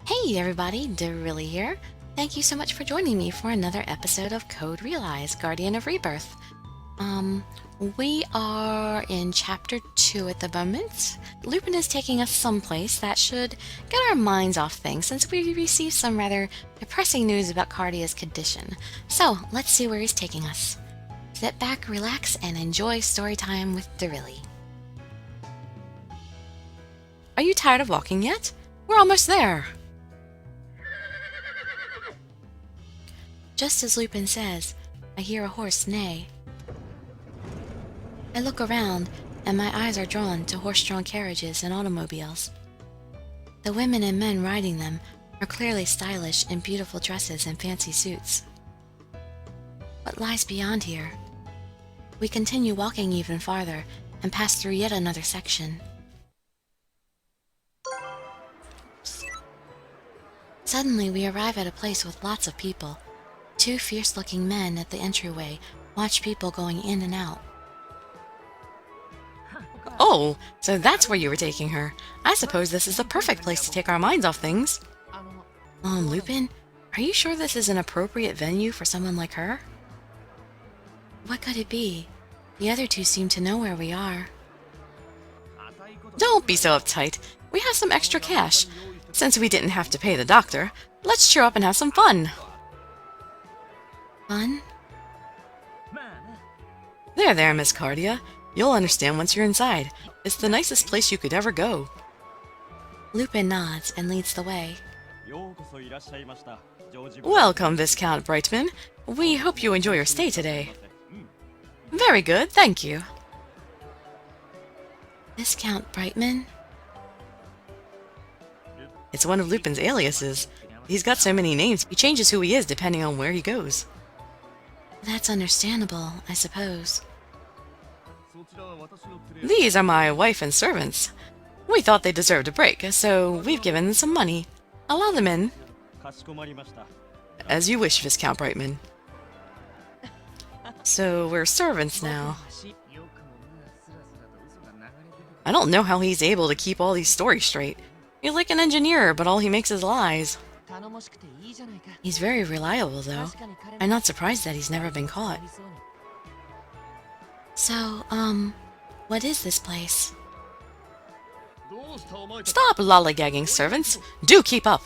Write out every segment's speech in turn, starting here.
Hey everybody, Dirili here. Thank you so much for joining me for another episode of Code Realize, Guardian of Rebirth. We are in Chapter 2 at the moment. Lupin is taking us someplace that should get our minds off things since we received some rather depressing news about Cardia's condition. So, let's see where he's taking us. Sit back, relax, and enjoy story time with Dirili. Are you tired of walking yet? We're almost there! Just as Lupin says, I hear a horse neigh. I look around, and my eyes are drawn to horse-drawn carriages and automobiles. The women and men riding them are clearly stylish in beautiful dresses and fancy suits. What lies beyond here? We continue walking even farther and pass through yet another section. Suddenly we arrive at a place with lots of people. Two fierce-looking men at the entryway watch people going in and out. Oh, so that's where you were taking her. I suppose this is the perfect place to take our minds off things. Lupin, are you sure this is an appropriate venue for someone like her? What could it be? The other two seem to know where we are. Don't be so uptight. We have some extra cash. Since we didn't have to pay the doctor, let's cheer up and have some fun. Fun? There, Miss Cardia. You'll understand once you're inside. It's the nicest place you could ever go. Lupin nods and leads the way. Welcome, Viscount Brightman. We hope you enjoy your stay today. Very good, thank you. Viscount Brightman? It's one of Lupin's aliases. He's got so many names, he changes who he is depending on where he goes. That's understandable, I suppose. These are my wife and servants. We thought they deserved a break, so we've given them some money. Allow them in. As you wish, Viscount Brightman. So we're servants now. I don't know how he's able to keep all these stories straight. He's like an engineer, but all he makes is lies. He's very reliable, though. I'm not surprised that he's never been caught. So, what is this place? Stop lollygagging, servants! Do keep up!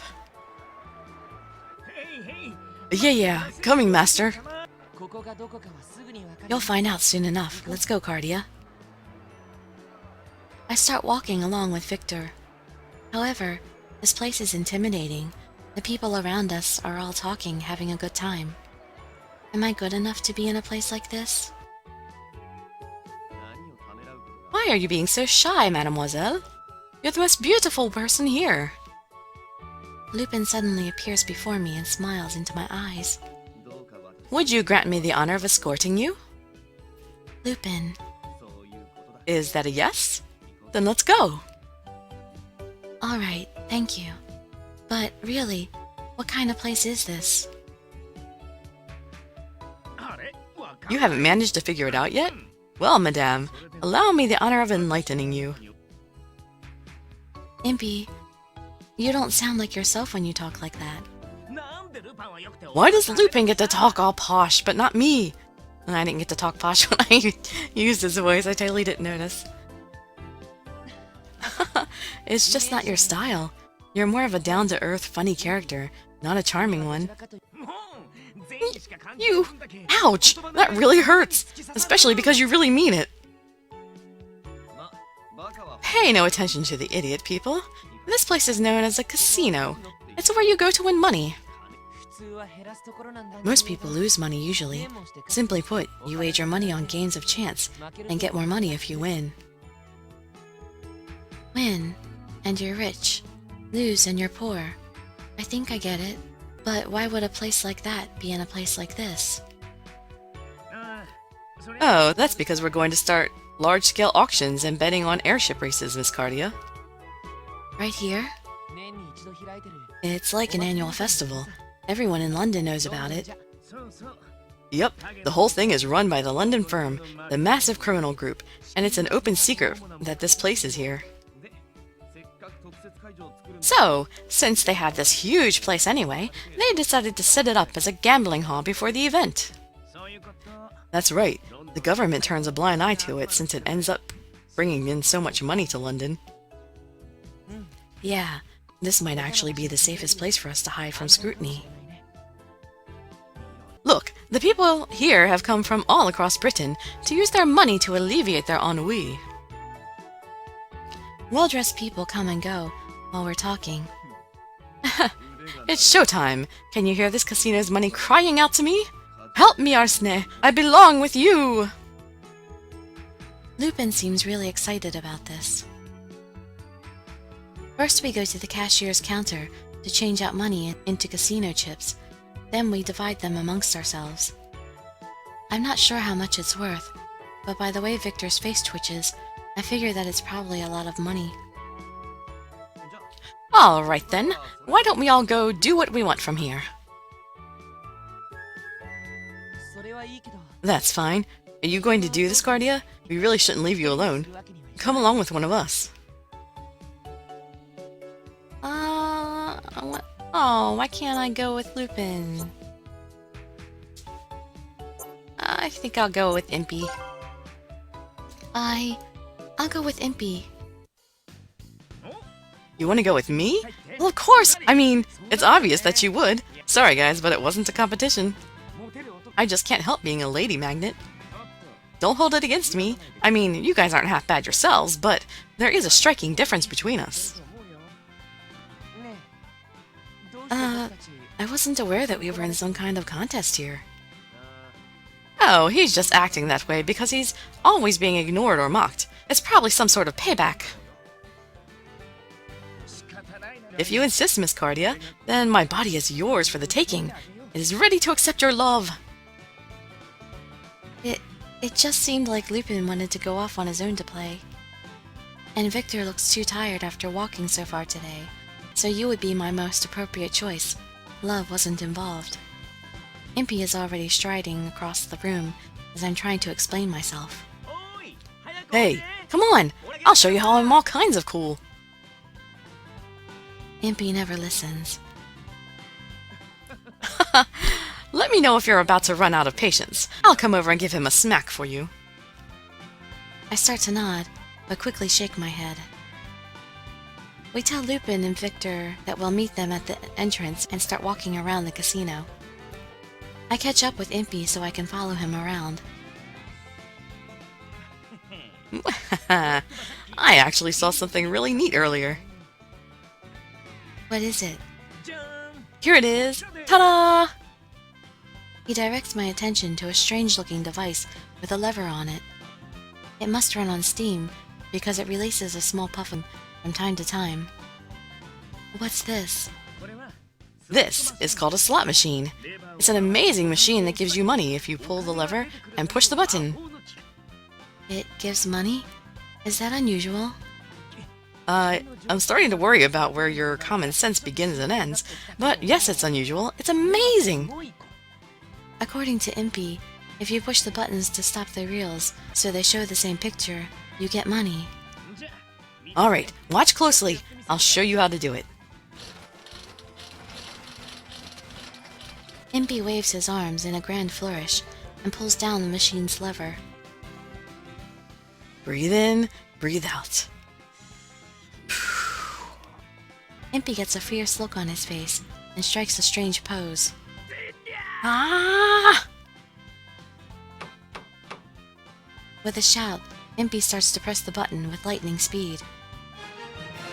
Yeah, coming, master. You'll find out soon enough. Let's go, Cardia. I start walking along with Victor. However, this place is intimidating. The people around us are all talking, having a good time. Am I good enough to be in a place like this? Why are you being so shy, mademoiselle? You're the most beautiful person here. Lupin suddenly appears before me and smiles into my eyes. Would you grant me the honor of escorting you? Lupin. Is that a yes? Then let's go. All right, thank you. But really, what kind of place is this? You haven't managed to figure it out yet? Well, madame, allow me the honor of enlightening you. Impey, you don't sound like yourself when you talk like that. Why does Lupin get to talk all posh, but not me? And I didn't get to talk posh when I used his voice, I totally didn't notice. It's just not your style. You're more of a down-to-earth, funny character, not a charming one. You! Ouch! That really hurts! Especially because you really mean it! Pay no attention to the idiot, people. This place is known as a casino. It's where you go to win money. Most people lose money usually. Simply put, you wager money on games of chance, and get more money if you win. Win, and you're rich. Lose, and you're poor. I think I get it. But why would a place like that be in a place like this? Oh, that's because we're going to start large-scale auctions and betting on airship races, Miss Cardia. Right here? It's like an annual festival. Everyone in London knows about it. Yep, the whole thing is run by the London firm, the massive criminal group, and it's an open secret that this place is here. So, since they had this huge place anyway, they decided to set it up as a gambling hall before the event. That's right. The government turns a blind eye to it since it ends up bringing in so much money to London. Yeah, this might actually be the safest place for us to hide from scrutiny. Look, the people here have come from all across Britain to use their money to alleviate their ennui. Well-dressed people come and go while we're talking. It's showtime! Can you hear this casino's money crying out to me? Help me, Arsene! I belong with you! Lupin seems really excited about this. First we go to the cashier's counter to change out money into casino chips. Then we divide them amongst ourselves. I'm not sure how much it's worth, but by the way Victor's face twitches, I figure that it's probably a lot of money. Alright then, why don't we all go do what we want from here? That's fine. Are you going to do this, Cardia? We really shouldn't leave you alone. Come along with one of us. What? Oh, why can't I go with Lupin? I think I'll go with Impey. I'll go with Impey. You want to go with me? Well, of course! I mean, it's obvious that you would. Sorry guys, but it wasn't a competition. I just can't help being a lady magnet. Don't hold it against me. I mean, you guys aren't half bad yourselves, but there is a striking difference between us. I wasn't aware that we were in some kind of contest here. Oh, he's just acting that way because he's always being ignored or mocked. It's probably some sort of payback. If you insist, Miss Cardia, then my body is yours for the taking. It is ready to accept your love. It just seemed like Lupin wanted to go off on his own to play. And Victor looks too tired after walking so far today, so you would be my most appropriate choice. Love wasn't involved. Impey is already striding across the room as I'm trying to explain myself. Hey, come on! I'll show you how I'm all kinds of cool! Impey never listens. Let me know if you're about to run out of patience. I'll come over and give him a smack for you. I start to nod, but quickly shake my head. We tell Lupin and Victor that we'll meet them at the entrance and start walking around the casino. I catch up with Impey so I can follow him around. I actually saw something really neat earlier. What is it? Here it is! Ta-da! He directs my attention to a strange-looking device with a lever on it. It must run on steam, because it releases a small puff from time to time. What's this? This is called a slot machine. It's an amazing machine that gives you money if you pull the lever and push the button. It gives money? Is that unusual? I'm starting to worry about where your common sense begins and ends, but yes, it's unusual. It's amazing! According to Impey, if you push the buttons to stop the reels so they show the same picture, you get money. Alright, watch closely. I'll show you how to do it. Impey waves his arms in a grand flourish and pulls down the machine's lever. Breathe in, breathe out. Impey gets a fierce look on his face and strikes a strange pose. Ah! With a shout, Impey starts to press the button with lightning speed.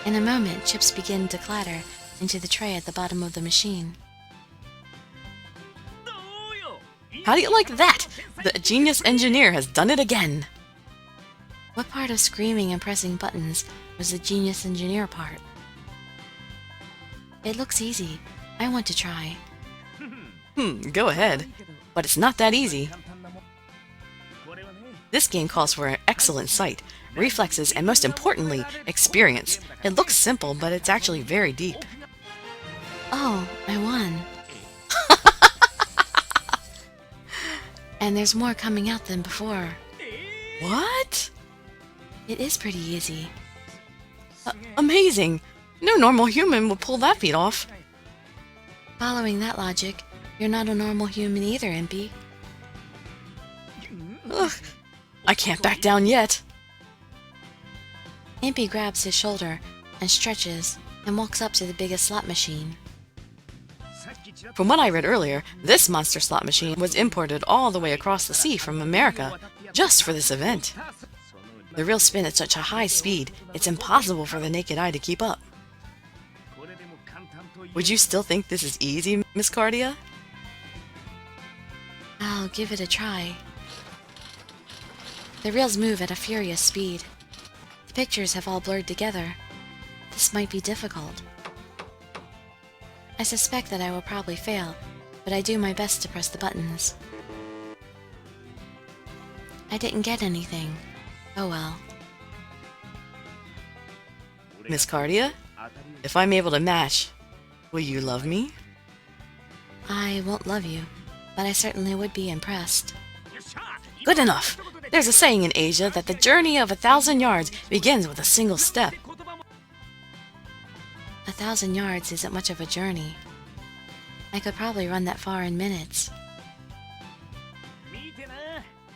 In a moment, chips begin to clatter into the tray at the bottom of the machine. How do you like that? The genius engineer has done it again! What part of screaming and pressing buttons was the genius engineer part? It looks easy. I want to try. Go ahead. But it's not that easy. This game calls for an excellent sight, reflexes, and most importantly, experience. It looks simple, but it's actually very deep. Oh, I won. And there's more coming out than before. What? It is pretty easy. Amazing! No normal human would pull that feat off. Following that logic, you're not a normal human either, Impey. Ugh, I can't back down yet. Impey grabs his shoulder and stretches and walks up to the biggest slot machine. From what I read earlier, this monster slot machine was imported all the way across the sea from America, just for this event. The reels spin at such a high speed, it's impossible for the naked eye to keep up. Would you still think this is easy, Miss Cardia? I'll give it a try. The reels move at a furious speed. The pictures have all blurred together. This might be difficult. I suspect that I will probably fail, but I do my best to press the buttons. I didn't get anything. Oh well. Miss Cardia, if I'm able to match, will you love me? I won't love you, but I certainly would be impressed. Good enough! There's a saying in Asia that the journey of 1,000 yards begins with a single step. 1,000 yards isn't much of a journey. I could probably run that far in minutes.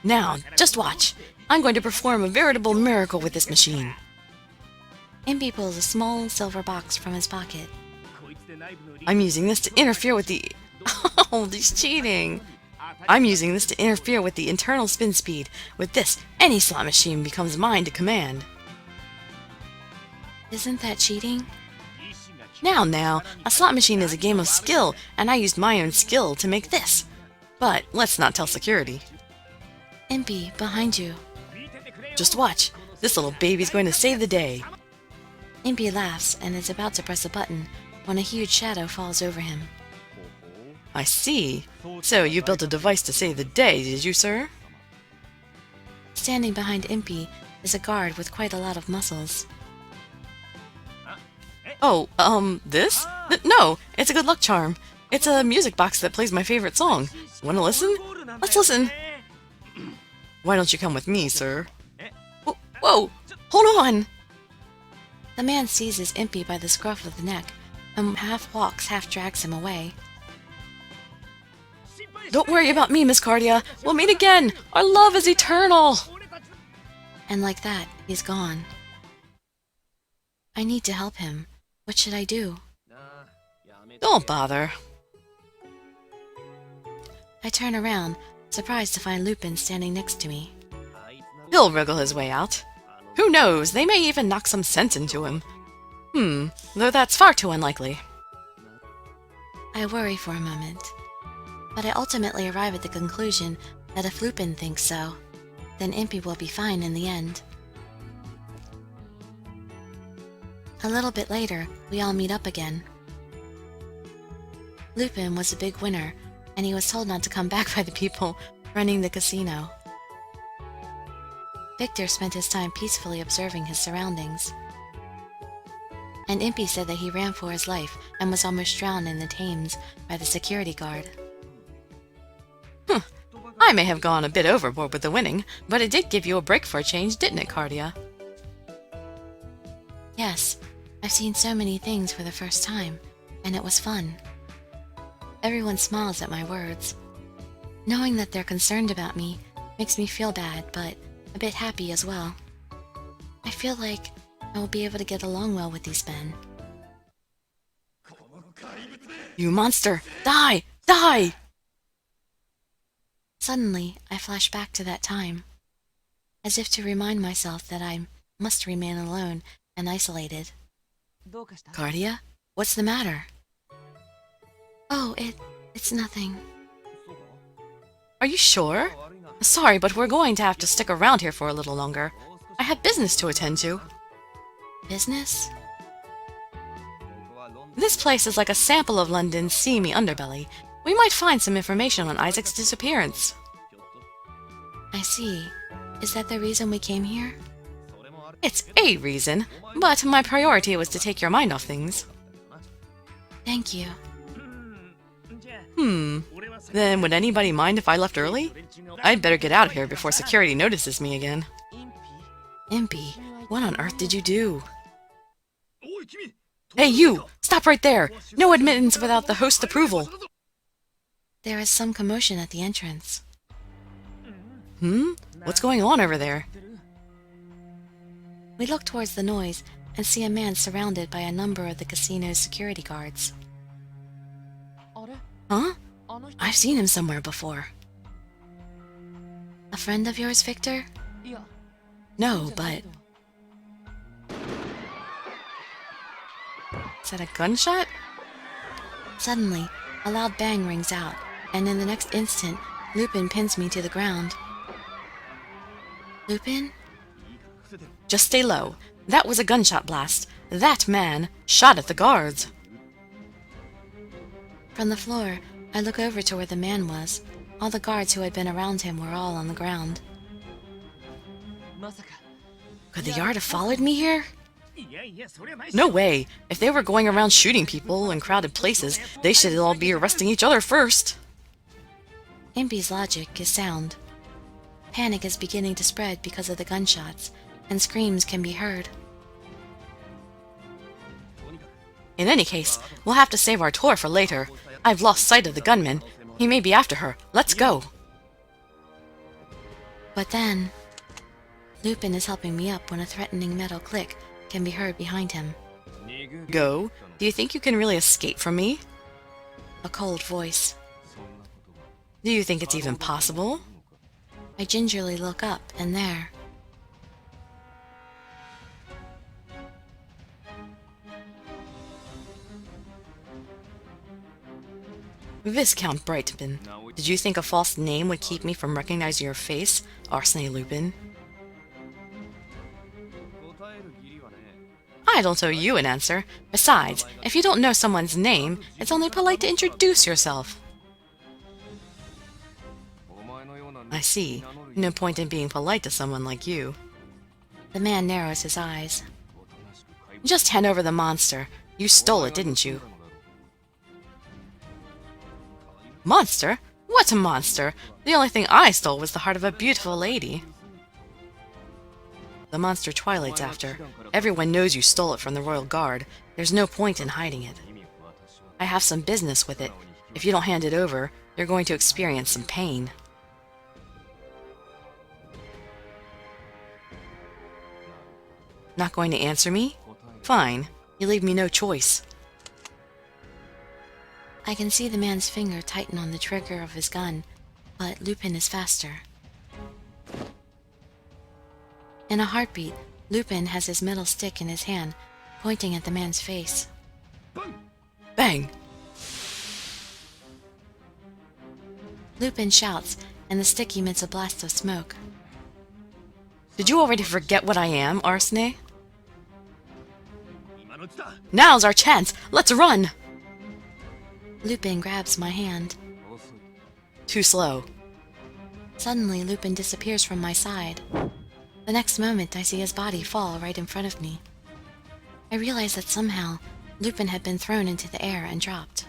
Now, just watch. I'm going to perform a veritable miracle with this machine. Impey pulls a small silver box from his pocket. I'm using this to interfere with the... Oh, he's cheating! I'm using this to interfere with the internal spin speed. With this, any slot machine becomes mine to command. Isn't that cheating? Now, a slot machine is a game of skill, and I used my own skill to make this. But let's not tell security. Impey, behind you. Just watch. This little baby's going to save the day. Impey laughs and is about to press a button when a huge shadow falls over him. I see. So you built a device to save the day, did you, sir? Standing behind Impey is a guard with quite a lot of muscles. Oh, this? No, it's a good luck charm. It's a music box that plays my favorite song. Wanna listen? Let's listen. Why don't you come with me, sir? Whoa! Hold on! The man seizes Impey by the scruff of the neck and half walks, half drags him away. Don't worry about me, Miss Cardia. We'll meet again. Our love is eternal. And like that, he's gone. I need to help him. What should I do? Don't bother. I turn around, surprised to find Lupin standing next to me. He'll wriggle his way out. Who knows, they may even knock some sense into him. Though that's far too unlikely. I worry for a moment, but I ultimately arrive at the conclusion that if Lupin thinks so, then Impey will be fine in the end. A little bit later, we all meet up again. Lupin was a big winner, and he was told not to come back by the people running the casino. Victor spent his time peacefully observing his surroundings. And Impey said that he ran for his life and was almost drowned in the Thames by the security guard. I may have gone a bit overboard with the winning, but it did give you a break for a change, didn't it, Cardia? Yes, I've seen so many things for the first time, and it was fun. Everyone smiles at my words. Knowing that they're concerned about me makes me feel bad, but a bit happy as well. I feel like I will be able to get along well with these men. You monster! Die! Die! Suddenly, I flash back to that time, as if to remind myself that I must remain alone and isolated. Cardia? What's the matter? Oh, it's nothing. Are you sure? Sorry, but we're going to have to stick around here for a little longer. I have business to attend to. Business? This place is like a sample of London's seamy underbelly. We might find some information on Isaac's disappearance. I see. Is that the reason we came here? It's a reason, but my priority was to take your mind off things. Thank you. Then would anybody mind if I left early? I'd better get out of here before security notices me again. Impey, what on earth did you do? Hey, you! Stop right there! No admittance without the host's approval! There is some commotion at the entrance. What's going on over there? We look towards the noise and see a man surrounded by a number of the casino's security guards. Huh? I've seen him somewhere before. A friend of yours, Victor? No, but... Is that a gunshot? Suddenly, a loud bang rings out, and in the next instant, Lupin pins me to the ground. Lupin? Just stay low. That was a gunshot blast. That man shot at the guards. From the floor, I look over to where the man was. All the guards who had been around him were all on the ground. Could the yard have followed me here? No way. If they were going around shooting people in crowded places, they should all be arresting each other first. Impey's logic is sound. Panic is beginning to spread because of the gunshots, and screams can be heard. In any case, we'll have to save our tour for later. I've lost sight of the gunman. He may be after her. Let's go. But then... Lupin is helping me up when a threatening metal click can be heard behind him. Go? Do you think you can really escape from me? A cold voice. Do you think it's even possible? I gingerly look up, and there... Viscount Brightman, did you think a false name would keep me from recognizing your face, Arsene Lupin? I don't owe you an answer. Besides, if you don't know someone's name, it's only polite to introduce yourself. I see. No point in being polite to someone like you. The man narrows his eyes. Just hand over the monster. You stole it, didn't you? Monster? What a monster! The only thing I stole was the heart of a beautiful lady. The monster Twilight's after. Everyone knows you stole it from the Royal Guard. There's no point in hiding it. I have some business with it. If you don't hand it over, you're going to experience some pain. Not going to answer me? Fine. You leave me no choice. I can see the man's finger tighten on the trigger of his gun, but Lupin is faster. In a heartbeat, Lupin has his metal stick in his hand, pointing at the man's face. Bang! Lupin shouts, and the stick emits a blast of smoke. Did you already forget what I am, Arsene? Now's our chance! Let's run! Lupin grabs my hand. Too slow. Suddenly, Lupin disappears from my side. The next moment, I see his body fall right in front of me. I realize that somehow, Lupin had been thrown into the air and dropped.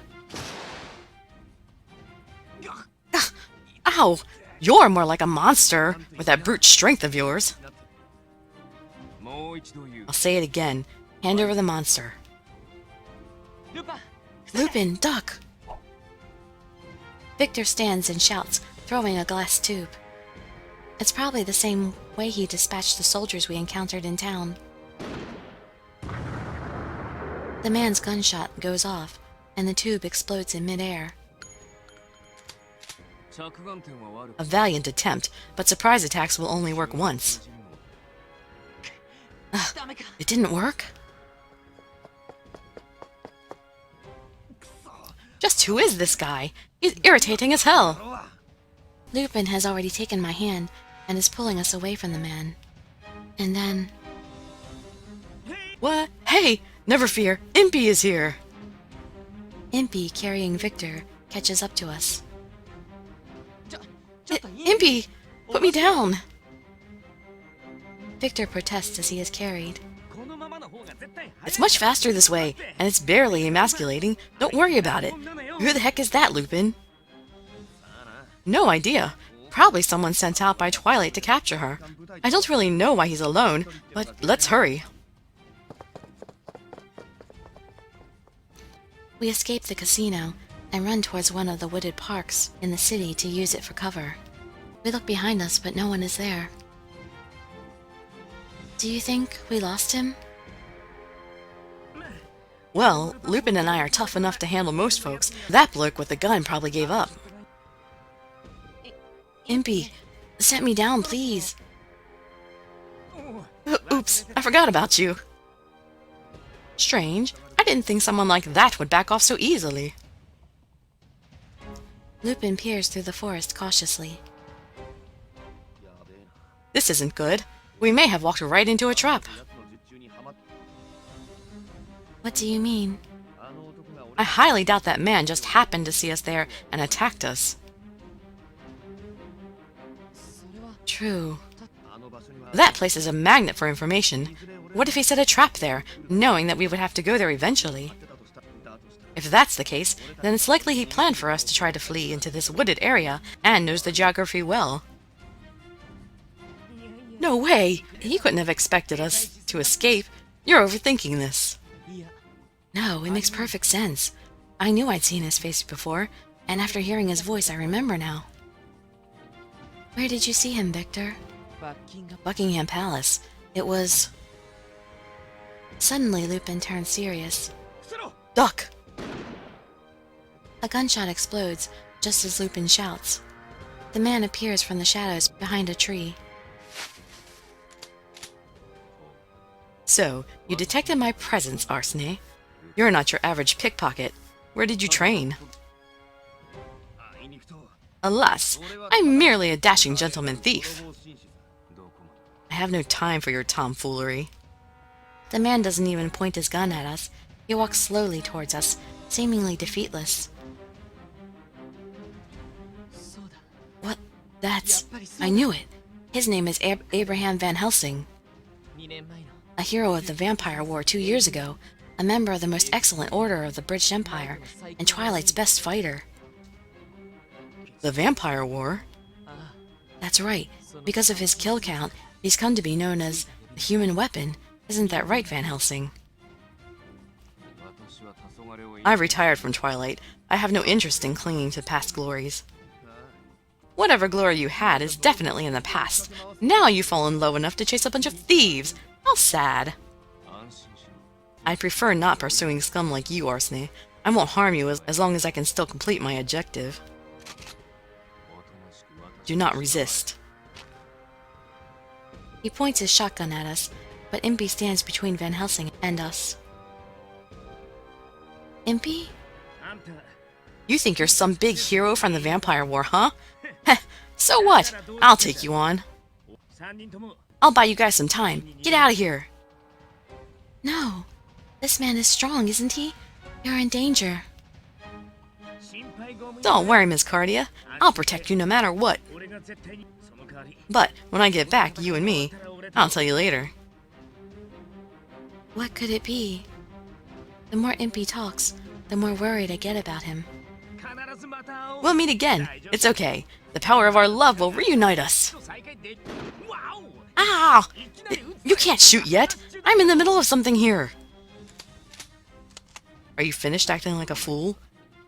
Ow! You're more like a monster, with that brute strength of yours. I'll say it again. Hand over the monster. Lupin, duck! Victor stands and shouts, throwing a glass tube. It's probably the same way he dispatched the soldiers we encountered in town. The man's gunshot goes off, and the tube explodes in midair. A valiant attempt, but surprise attacks will only work once. It didn't work? Just who is this guy? He's irritating as hell. Lupin has already taken my hand and is pulling us away from the man. And then... What? Hey! Never fear, Impey is here! Impey, carrying Victor, catches up to us. Impey! Put me down! Victor protests as he is carried. It's much faster this way, and it's barely emasculating. Don't worry about it. Who the heck is that, Lupin? No idea. Probably someone sent out by Twilight to capture her. I don't really know why he's alone, but let's hurry. We escape the casino and run towards one of the wooded parks in the city to use it for cover. We look behind us, but no one is there. Do you think we lost him? Well, Lupin and I are tough enough to handle most folks. That bloke with the gun probably gave up. Impey, set me down, please. Oops, I forgot about you. Strange. I didn't think someone like that would back off so easily. Lupin peers through the forest cautiously. This isn't good. We may have walked right into a trap. What do you mean? I highly doubt that man just happened to see us there and attacked us. True. That place is a magnet for information. What if he set a trap there, knowing that we would have to go there eventually? If that's the case, then it's likely he planned for us to try to flee into this wooded area and knows the geography well. No way! He couldn't have expected us to escape. You're overthinking this. No, it makes perfect sense. I knew I'd seen his face before, and after hearing his voice, I remember now. Where did you see him, Victor? Buckingham Palace. It was... Suddenly, Lupin turns serious. Duck! A gunshot explodes, just as Lupin shouts. The man appears from the shadows behind a tree. So, you detected my presence, Arsene. You're not your average pickpocket. Where did you train? Alas, I'm merely a dashing gentleman thief. I have no time for your tomfoolery. The man doesn't even point his gun at us. He walks slowly towards us, seemingly defeatless. What? That's... I knew it. His name is Abraham Van Helsing. A hero of the Vampire War 2 years ago, a member of the most excellent order of the British Empire, and Twilight's best fighter. The Vampire War? That's right. Because of his kill count, he's come to be known as the Human Weapon. Isn't that right, Van Helsing? I've retired from Twilight. I have no interest in clinging to past glories. Whatever glory you had is definitely in the past. Now you've fallen low enough to chase a bunch of thieves. How sad. I prefer not pursuing scum like you, Arsene. I won't harm you as long as I can still complete my objective. Do not resist. He points his shotgun at us, but Impey stands between Van Helsing and us. Impey? You think you're some big hero from the Vampire War, huh? Heh, so what? I'll take you on. I'll buy you guys some time. Get out of here. No. This man is strong, isn't he? You're in danger. Don't worry, Miss Cardia. I'll protect you no matter what. But when I get back, you and me, I'll tell you later. What could it be? The more Impey talks, the more worried I get about him. We'll meet again. It's okay. The power of our love will reunite us. Ow! You can't shoot yet. I'm in the middle of something here. Are you finished acting like a fool?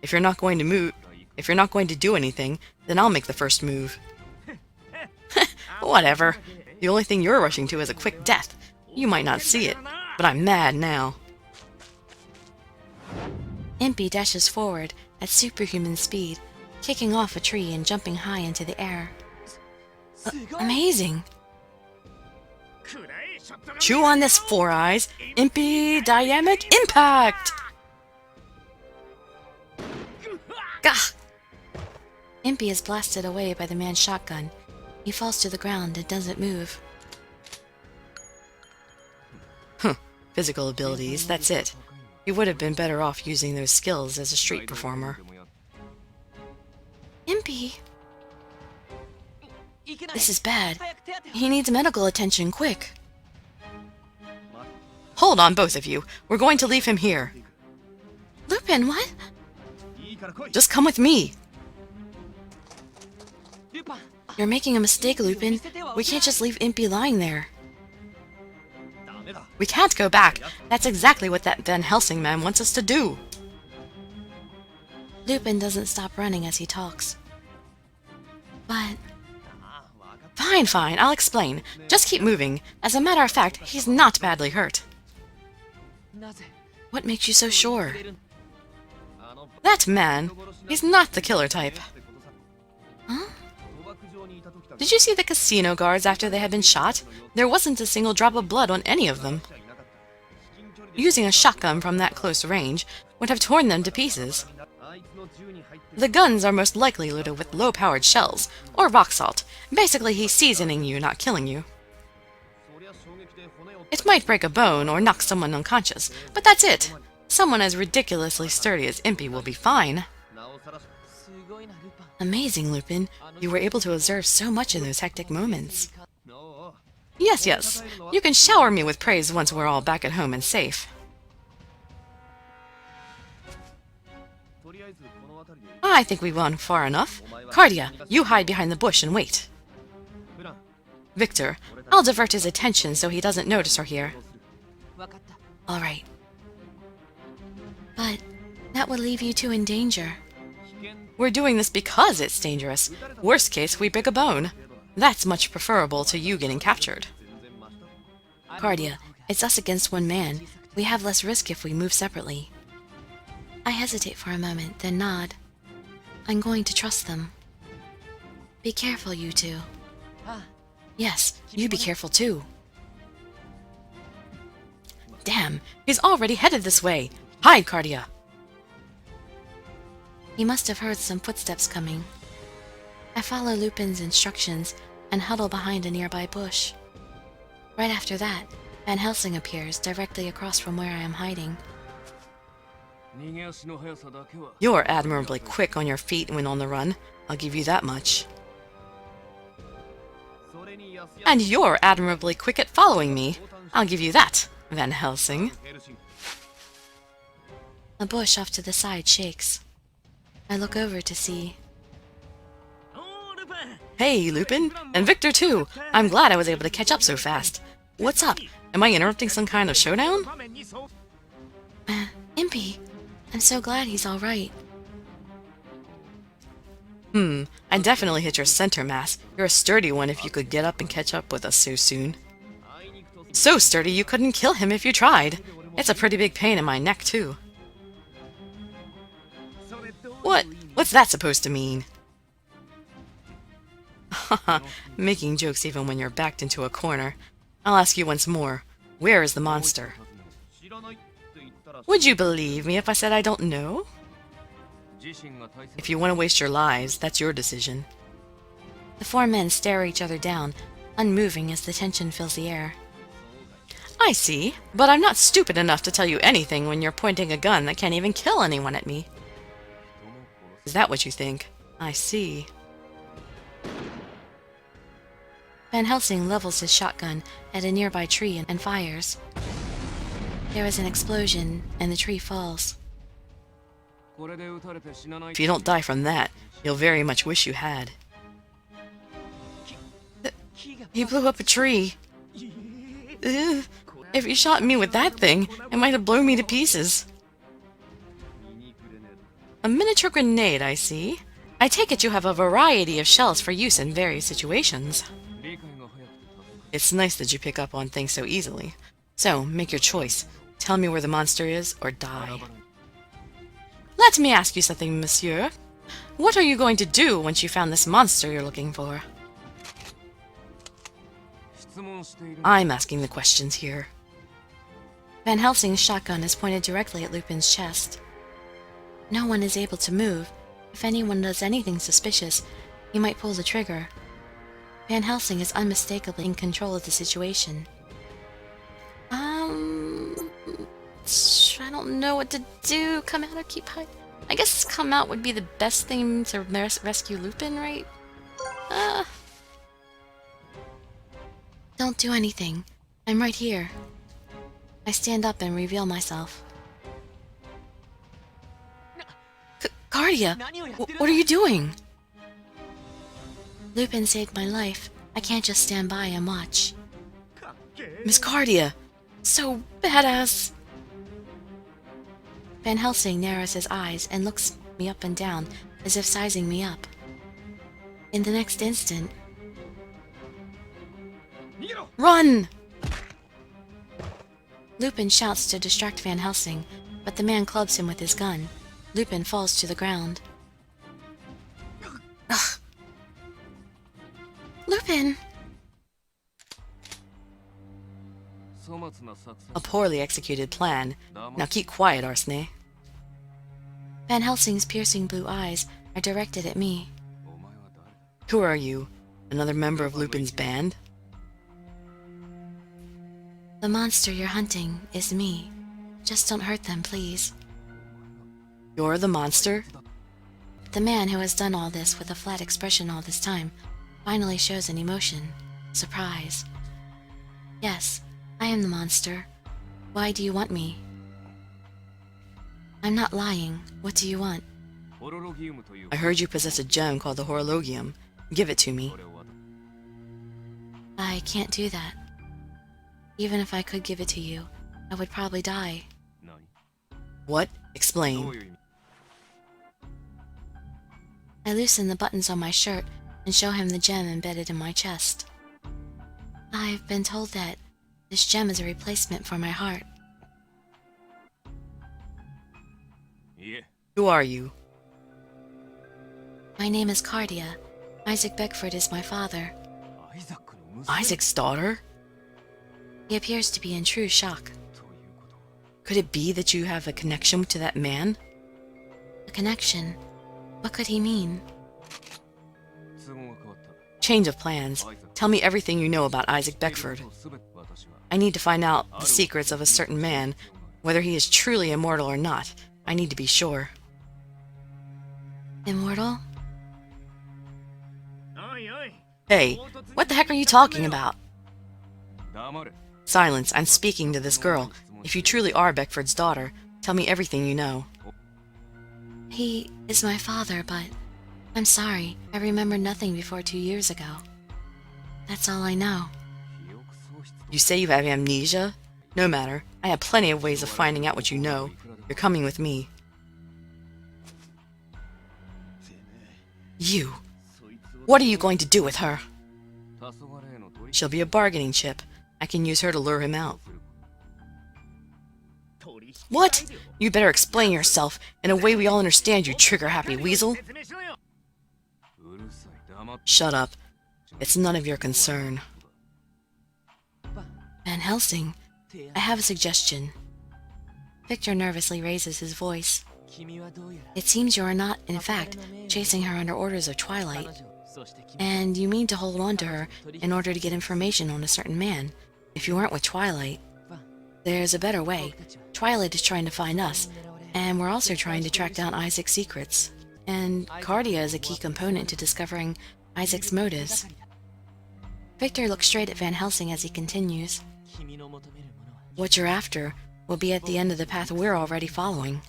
If you're not going to do anything, then I'll make the first move. Whatever. The only thing you're rushing to is a quick death. You might not see it, but I'm mad now. Impey dashes forward at superhuman speed, kicking off a tree and jumping high into the air. Amazing! Chew on this, Four Eyes! Impey Dynamic Impact! Gah! Impey is blasted away by the man's shotgun. He falls to the ground and doesn't move. Physical abilities, that's it. You would have been better off using those skills as a street performer. Impey! This is bad. He needs medical attention, quick. Hold on, both of you. We're going to leave him here. Lupin, what? Just come with me. You're making a mistake, Lupin. We can't just leave Impey lying there. We can't go back. That's exactly what that Van Helsing man wants us to do. Lupin doesn't stop running as he talks. But... Fine, fine, I'll explain. Just keep moving. As a matter of fact, he's not badly hurt. What makes you so sure? That man, he's not the killer type. Huh? Did you see the casino guards after they had been shot? There wasn't a single drop of blood on any of them. Using a shotgun from that close range would have torn them to pieces. The guns are most likely loaded with low-powered shells, or rock salt. Basically, he's seasoning you, not killing you. It might break a bone or knock someone unconscious, but that's it. Someone as ridiculously sturdy as Impey will be fine. Amazing, Lupin. You were able to observe so much in those hectic moments. Yes, yes. You can shower me with praise once we're all back at home and safe. I think we've gone far enough. Cardia, you hide behind the bush and wait. Victor, I'll divert his attention so he doesn't notice or hear. All right. But that would leave you two in danger. We're doing this because it's dangerous. Worst case, we break a bone. That's much preferable to you getting captured. Cardia, it's us against one man. We have less risk if we move separately. I hesitate for a moment, then nod. I'm going to trust them. Be careful, you two. Yes, you be careful too. Damn, he's already headed this way. Hide, Cardia. He must have heard some footsteps coming. I follow Lupin's instructions and huddle behind a nearby bush. Right after that, Van Helsing appears directly across from where I am hiding. You're admirably quick on your feet when on the run. I'll give you that much. And you're admirably quick at following me. I'll give you that, Van Helsing. A bush off to the side shakes. I look over to see... Hey, Lupin, and Victor too. I'm glad I was able to catch up so fast. What's up? Am I interrupting some kind of showdown? Impey! I'm so glad he's all right. I definitely hit your center mass. You're a sturdy one if you could get up and catch up with us so soon. So sturdy you couldn't kill him if you tried. It's a pretty big pain in my neck, too. What's that supposed to mean? Haha, making jokes even when you're backed into a corner. I'll ask you once more. Where is the monster? Would you believe me if I said I don't know? If you want to waste your lives, that's your decision. The four men stare each other down, unmoving as the tension fills the air. I see, but I'm not stupid enough to tell you anything when you're pointing a gun that can't even kill anyone at me. Is that what you think? I see. Van Helsing levels his shotgun at a nearby tree and fires. There is an explosion, and the tree falls. If you don't die from that, you'll very much wish you had. He blew up a tree. Ugh. If he shot me with that thing, it might have blown me to pieces. A miniature grenade, I see. I take it you have a variety of shells for use in various situations. It's nice that you pick up on things so easily. So, make your choice. Tell me where the monster is, or die. Let me ask you something, monsieur. What are you going to do once you found this monster you're looking for? I'm asking the questions here. Van Helsing's shotgun is pointed directly at Lupin's chest. No one is able to move. If anyone does anything suspicious, he might pull the trigger. Van Helsing is unmistakably in control of the situation. I don't know what to do. Come out or keep hiding? I guess come out would be the best thing to rescue Lupin, right? Don't do anything. I'm right here. I stand up and reveal myself. Cardia! What are you doing? Lupin saved my life. I can't just stand by and watch. Miss Cardia! So badass! Van Helsing narrows his eyes and looks me up and down, as if sizing me up. In the next instant... Run! Lupin shouts to distract Van Helsing, but the man clubs him with his gun. Lupin falls to the ground. Ugh. Lupin! A poorly executed plan. Now keep quiet, Arsene. Van Helsing's piercing blue eyes are directed at me. Who are you? Another member of Lupin's band? The monster you're hunting is me. Just don't hurt them, please. You're the monster? The man who has done all this with a flat expression all this time finally shows an emotion. Surprise. Yes, I am the monster. Why do you want me? I'm not lying. What do you want? I heard you possess a gem called the Horologium. Give it to me. I can't do that. Even if I could give it to you, I would probably die. What? Explain. I loosen the buttons on my shirt and show him the gem embedded in my chest. I've been told that this gem is a replacement for my heart. Who are you? My name is Cardia. Isaac Beckford is my father. Isaac's daughter? He appears to be in true shock. Could it be that you have a connection to that man? A connection? What could he mean? Change of plans. Tell me everything you know about Isaac Beckford. I need to find out the secrets of a certain man, whether he is truly immortal or not. I need to be sure. Immortal? Hey, what the heck are you talking about? Silence, I'm speaking to this girl. If you truly are Beckford's daughter, tell me everything you know. He is my father, but I'm sorry. I remember nothing before 2 years ago. That's all I know. You say you have amnesia? No matter. I have plenty of ways of finding out what you know. You're coming with me. You. What are you going to do with her? She'll be a bargaining chip. I can use her to lure him out. What? You better explain yourself in a way we all understand, you trigger-happy weasel. Shut up. It's none of your concern. Van Helsing, I have a suggestion. Victor nervously raises his voice. It seems you are not, in fact, chasing her under orders of Twilight, and you mean to hold on to her in order to get information on a certain man. If you weren't with Twilight, there's a better way. Twilight is trying to find us, and we're also trying to track down Isaac's secrets. And Cardia is a key component to discovering Isaac's motives. Victor looks straight at Van Helsing as he continues. What you're after will be at the end of the path we're already following.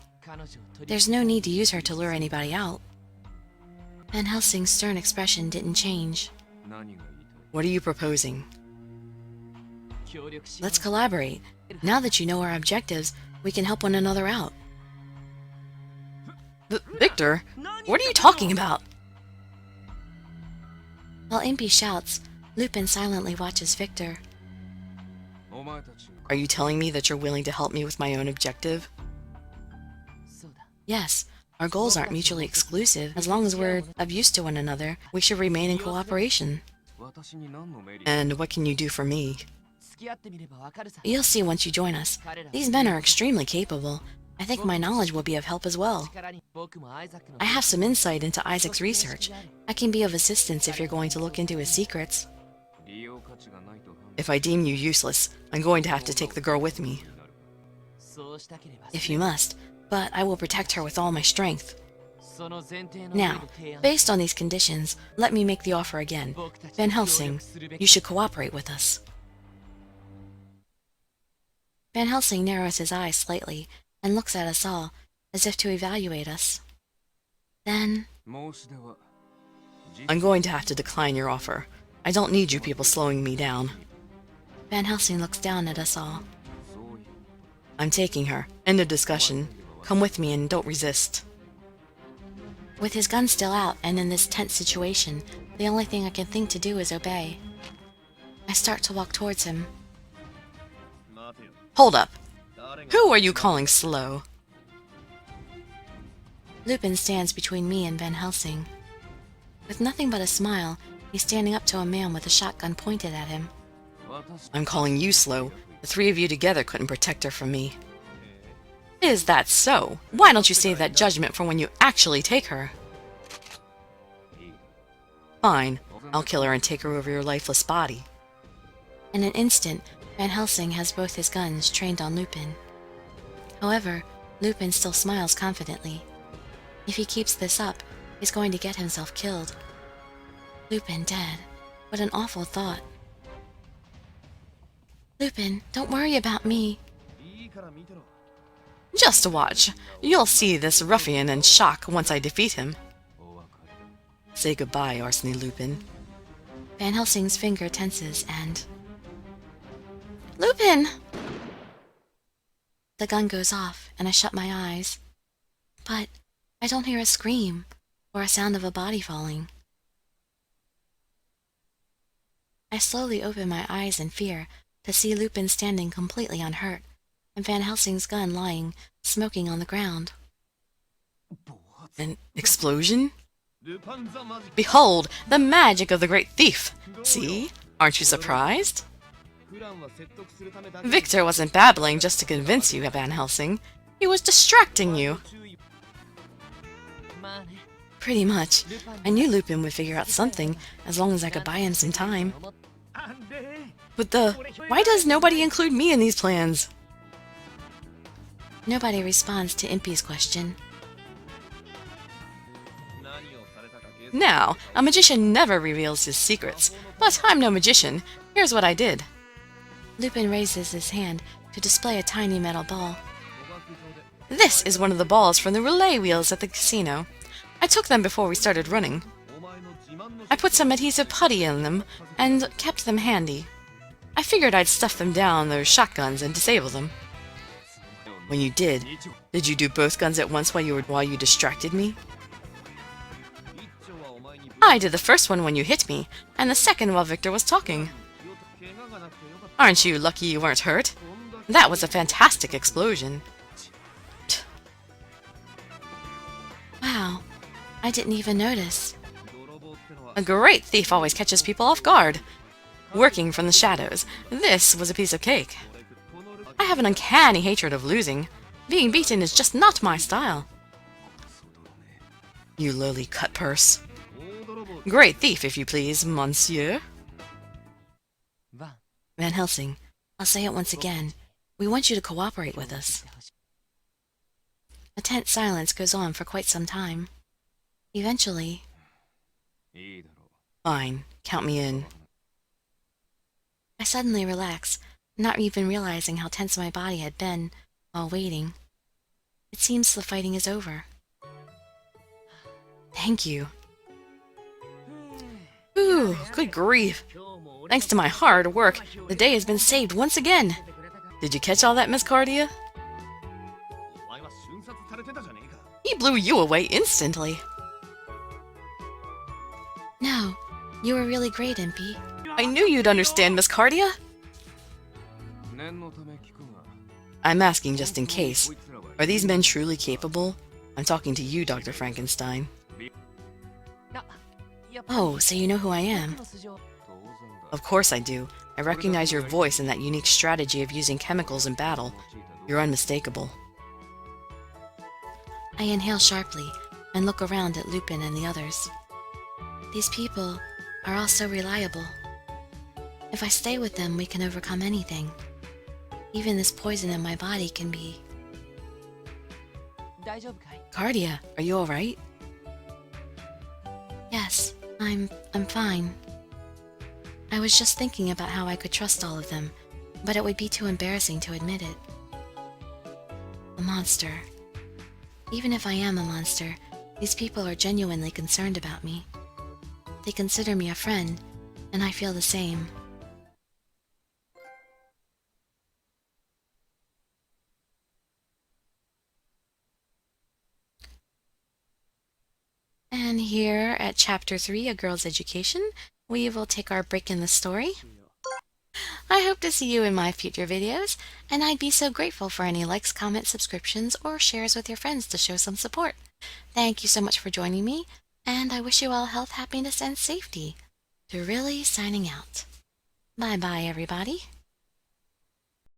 There's no need to use her to lure anybody out. Van Helsing's stern expression didn't change. What are you proposing? Let's collaborate. Now that you know our objectives, we can help one another out. Victor? What are you talking about? While Impey shouts, Lupin silently watches Victor. Are you telling me that you're willing to help me with my own objective? Yes, our goals aren't mutually exclusive. As long as we're of use to one another, we should remain in cooperation. And what can you do for me? You'll see once you join us. These men are extremely capable. I think my knowledge will be of help as well. I have some insight into Isaac's research. I can be of assistance if you're going to look into his secrets. If I deem you useless, I'm going to have to take the girl with me. If you must, but I will protect her with all my strength. Now, based on these conditions, let me make the offer again. Van Helsing, you should cooperate with us. Van Helsing narrows his eyes slightly and looks at us all, as if to evaluate us. Then... I'm going to have to decline your offer. I don't need you people slowing me down. Van Helsing looks down at us all. I'm taking her. End of discussion. Come with me and don't resist. With his gun still out and in this tense situation, the only thing I can think to do is obey. I start to walk towards him. Hold up. Who are you calling slow? Lupin stands between me and Van Helsing. With nothing but a smile, he's standing up to a man with a shotgun pointed at him. I'm calling you slow. The three of you together couldn't protect her from me. Is that so? Why don't you save that judgment for when you actually take her? Fine. I'll kill her and take her over your lifeless body. In an instant, Van Helsing has both his guns trained on Lupin. However, Lupin still smiles confidently. If he keeps this up, he's going to get himself killed. Lupin dead. What an awful thought. Lupin, don't worry about me. Just watch. You'll see this ruffian in shock once I defeat him. Say goodbye, Arseny Lupin. Van Helsing's finger tenses and... Lupin! The gun goes off, and I shut my eyes. But I don't hear a scream or a sound of a body falling. I slowly open my eyes in fear to see Lupin standing completely unhurt, and Van Helsing's gun lying, smoking on the ground. An explosion? Behold, the magic of the great thief! See? Aren't you surprised? Victor wasn't babbling just to convince you, Van Helsing. He was distracting you. Pretty much. I knew Lupin would figure out something, as long as I could buy him some time. But why does nobody include me in these plans? Nobody responds to Impey's question. Now, a magician never reveals his secrets, but I'm no magician. Here's what I did. Lupin raises his hand to display a tiny metal ball. This is one of the balls from the relay wheels at the casino. I took them before we started running. I put some adhesive putty in them and kept them handy. I figured I'd stuff them down those shotguns and disable them. When you did you do both guns at once while you distracted me? I did the first one when you hit me, and the second while Victor was talking. Aren't you lucky you weren't hurt? That was a fantastic explosion. Wow, I didn't even notice. A great thief always catches people off guard. Working from the shadows, this was a piece of cake. I have an uncanny hatred of losing. Being beaten is just not my style. You lowly cut-purse. Great thief, if you please, monsieur. Van Helsing, I'll say it once again. We want you to cooperate with us. A tense silence goes on for quite some time. Eventually... Fine, count me in. I suddenly relax, not even realizing how tense my body had been while waiting. It seems the fighting is over. Thank you. Ooh, good grief. Thanks to my hard work, the day has been saved once again. Did you catch all that, Miss Cardia? He blew you away instantly. No, you were really great, Impey. I knew you'd understand, Miss Cardia. I'm asking just in case. Are these men truly capable? I'm talking to you, Dr. Frankenstein. Oh, so you know who I am. Of course I do. I recognize your voice and that unique strategy of using chemicals in battle. You're unmistakable. I inhale sharply and look around at Lupin and the others. These people are all so reliable. If I stay with them, we can overcome anything. Even this poison in my body can be... Cardia, are you alright? Yes, I'm fine. I was just thinking about how I could trust all of them, but it would be too embarrassing to admit it. A monster. Even if I am a monster, these people are genuinely concerned about me. They consider me a friend, and I feel the same. And here at Chapter 3, A Girl's Education, we will take our break in the story. I hope to see you in my future videos, and I'd be so grateful for any likes, comments, subscriptions, or shares with your friends to show some support. Thank you so much for joining me, and I wish you all health, happiness, and safety. Dirili signing out. Bye-bye, everybody.